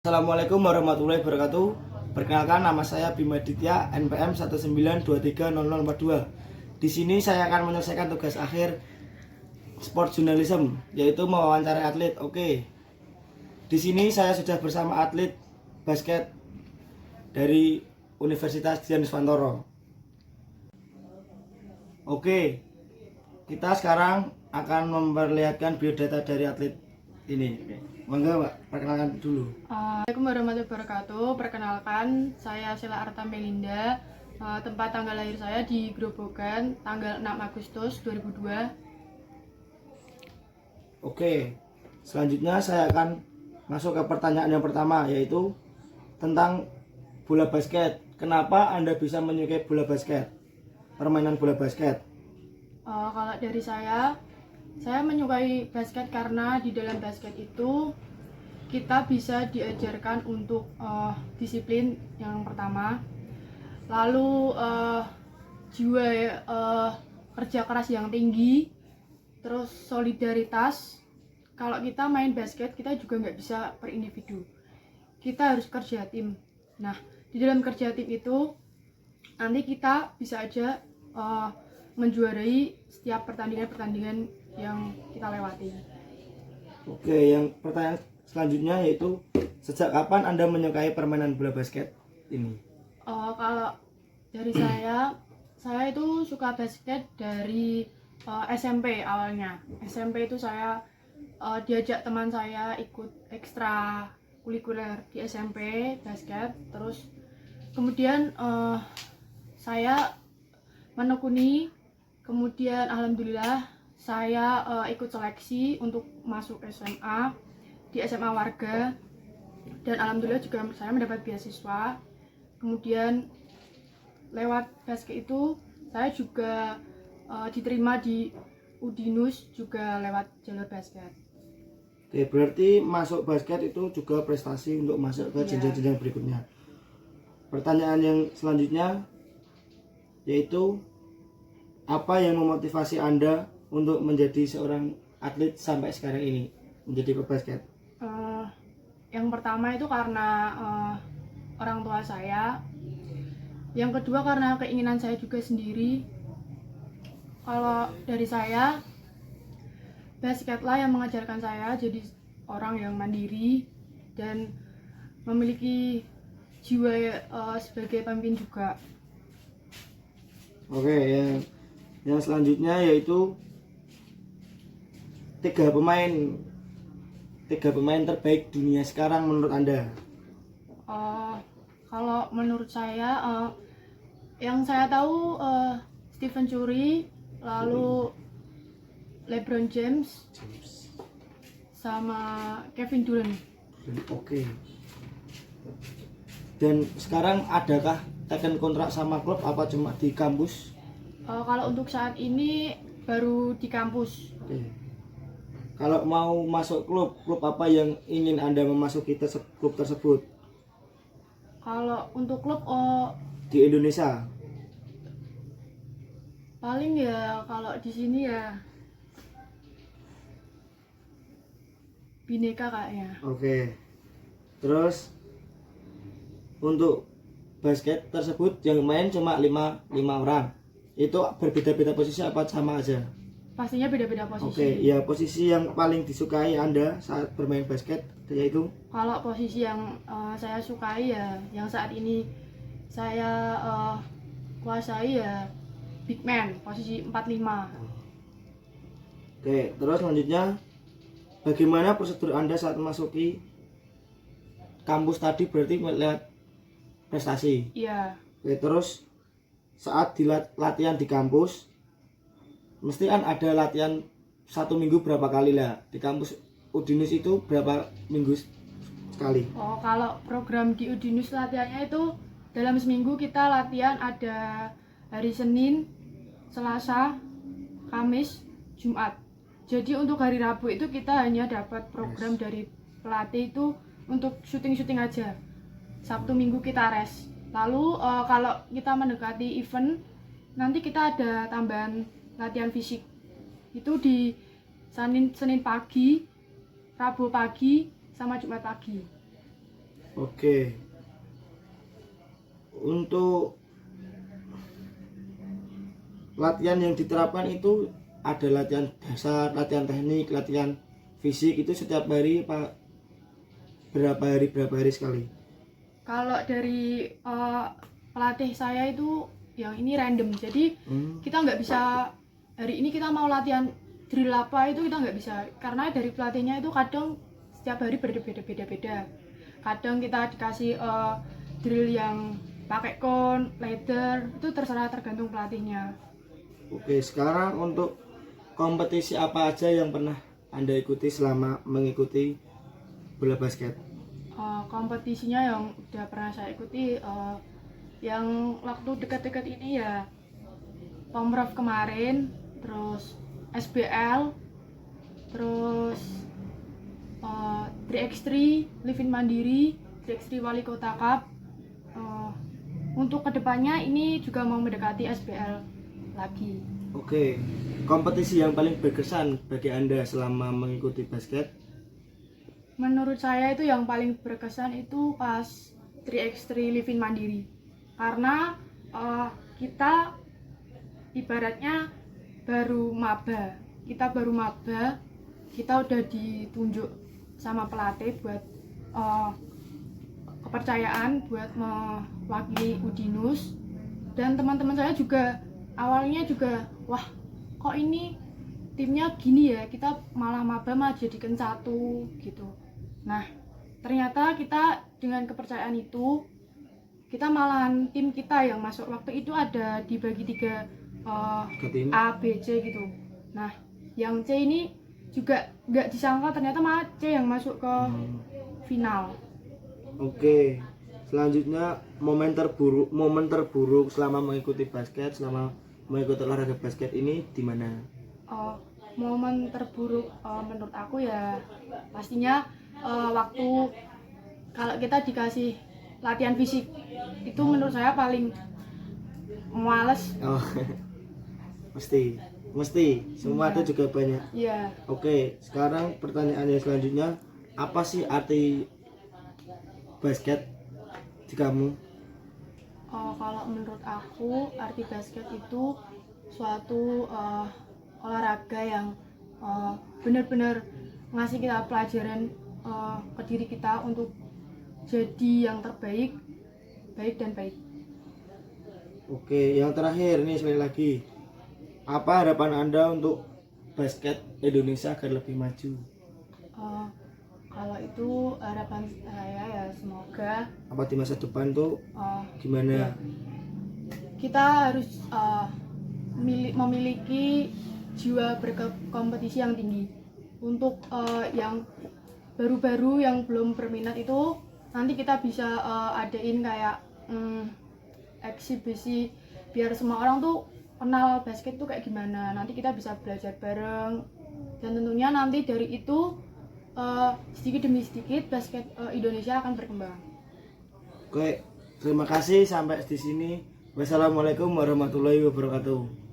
Assalamualaikum warahmatullahi wabarakatuh. Perkenalkan, nama saya Bima Ditya, NPM 1923042. Di sini saya akan menyelesaikan tugas akhir sport journalism, yaitu mewawancarai atlet. Oke. Di sini saya sudah bersama atlet basket dari Universitas Dian Nuswantoro. Oke. Kita sekarang akan memperlihatkan biodata dari atlet ini. Monggo, Mbak, perkenalkan dulu. Assalamualaikum warahmatullahi wabarakatuh. Perkenalkan, saya Sheila Arta Melinda. Tempat tanggal lahir saya di Grobogan, tanggal 6 Agustus 2002. Oke, selanjutnya saya akan masuk ke pertanyaan yang pertama, yaitu tentang bola basket. Kenapa Anda bisa menyukai bola basket? Permainan bola basket. Kalau dari saya menyukai basket karena di dalam basket itu kita bisa diajarkan untuk disiplin yang pertama, lalu jiwa kerja keras yang tinggi, terus solidaritas. Kalau kita main basket kita juga nggak bisa per individu, kita harus kerja tim. Nah, di dalam kerja tim itu nanti kita bisa aja menjuarai setiap pertandingan yang kita lewati. Oke, yang pertanyaan selanjutnya yaitu sejak kapan Anda menyukai permainan bola basket ini? Kalau dari saya itu suka basket dari SMP awalnya. SMP itu saya diajak teman saya ikut ekstra kulikuler di SMP basket. Terus kemudian saya menekuni, kemudian alhamdulillah saya ikut seleksi untuk masuk SMA di SMA Warga, dan alhamdulillah juga saya mendapat beasiswa. Kemudian lewat basket itu saya juga diterima di Udinus juga lewat jalur basket. Oke, berarti masuk basket itu juga prestasi untuk masuk ke jenjang-jenjang berikutnya. Pertanyaan yang selanjutnya yaitu apa yang memotivasi Anda untuk menjadi seorang atlet sampai sekarang ini, menjadi pebasket? Yang pertama itu karena orang tua saya. Yang kedua karena keinginan saya juga sendiri. Kalau dari saya, basketlah yang mengajarkan saya jadi orang yang mandiri dan memiliki jiwa sebagai pemimpin juga. Oke, yang selanjutnya yaitu tiga pemain terbaik dunia sekarang menurut Anda. Kalau menurut saya, yang saya tahu Stephen Curry, lalu LeBron James, sama Kevin Durant. Oke. Dan sekarang adakah teken kontrak sama klub apa cuma di kampus? Kalau untuk saat ini baru di kampus. Oke. Kalau mau masuk klub apa yang ingin Anda memasuki klub tersebut? Kalau untuk klub Di Indonesia? paling ya kalau di sini ya Bineka kayaknya. Oke. Terus untuk basket tersebut yang main cuma 5 orang. Itu berbeda-beda posisi apa sama aja? Pastinya beda-beda posisi. Oke, ya posisi yang paling disukai Anda saat bermain basket yaitu? Kalau posisi yang saya sukai ya, yang saat ini saya kuasai ya big man, posisi 45. Oke, terus selanjutnya bagaimana prosedur Anda saat memasuki kampus tadi, berarti melihat prestasi? Iya. Oke, terus saat latihan di kampus mesti kan ada latihan 1 minggu berapa kali lah. Di kampus Udinus itu berapa minggu sekali? Kalau program di Udinus latihannya itu dalam seminggu kita latihan ada hari Senin, Selasa, Kamis, Jumat. Jadi untuk hari Rabu itu kita hanya dapat program dari pelatih itu untuk syuting aja. Sabtu Minggu kita rest. Lalu kalau kita mendekati event, nanti kita ada tambahan latihan fisik. Itu di Senin pagi, Rabu pagi, sama Jumat pagi. Oke. Untuk latihan yang diterapkan itu ada latihan dasar, latihan teknik, latihan fisik itu setiap hari Pak, berapa hari sekali? Kalau dari pelatih saya itu yang ini random, jadi kita nggak bisa hari ini kita mau latihan drill apa itu kita nggak bisa, karena dari pelatihnya itu kadang setiap hari berbeda-beda. Kadang kita dikasih drill yang pakai kon, leather, itu terserah tergantung pelatihnya. Oke, sekarang untuk kompetisi apa aja yang pernah Anda ikuti selama mengikuti bola basket? Kompetisinya yang udah pernah saya ikuti yang waktu dekat-dekat ini ya Pemprov kemarin, terus SBL, terus 3x3 Livin Mandiri, 3x3 Wali Kota Cup. Untuk kedepannya ini juga mau mendekati SBL lagi. Oke, kompetisi yang paling berkesan bagi Anda selama mengikuti basket? Menurut saya itu yang paling berkesan itu pas 3x3 Livin Mandiri, karena kita ibaratnya baru maba, kita udah ditunjuk sama pelatih buat kepercayaan buat mewakili Udinus, dan teman-teman saya juga awalnya juga wah kok ini timnya gini ya, kita malah maba malah jadikan satu gitu. Nah ternyata kita dengan kepercayaan itu kita malahan tim kita yang masuk waktu itu ada dibagi tiga A, B, C gitu. Nah yang C ini juga nggak disangka ternyata malah C yang masuk ke final. Oke, selanjutnya momen terburuk selama mengikuti basket, selama mengikuti olahraga basket ini di mana? Momen terburuk menurut aku ya pastinya waktu kalau kita dikasih latihan fisik itu menurut saya paling males. Oh, mesti semua itu juga banyak. Iya. Oke, sekarang pertanyaan yang selanjutnya, apa sih arti basket di kamu? Kalau menurut aku arti basket itu suatu olahraga yang benar-benar ngasih kita pelajaran ke diri kita untuk jadi yang terbaik, baik dan baik. Oke, yang terakhir nih sekali lagi, apa harapan Anda untuk basket Indonesia agar lebih maju? Kalau itu harapan saya ya semoga Apa di masa depan tuh gimana? kita harus memiliki jiwa berkompetisi yang tinggi. Untuk yang baru-baru yang belum berminat itu nanti kita bisa adain kayak eksibisi biar semua orang tuh kenal basket tuh kayak gimana. Nanti kita bisa belajar bareng, dan tentunya nanti dari itu sedikit demi sedikit basket Indonesia akan berkembang. Oke, terima kasih sampai di sini. Wassalamualaikum warahmatullahi wabarakatuh.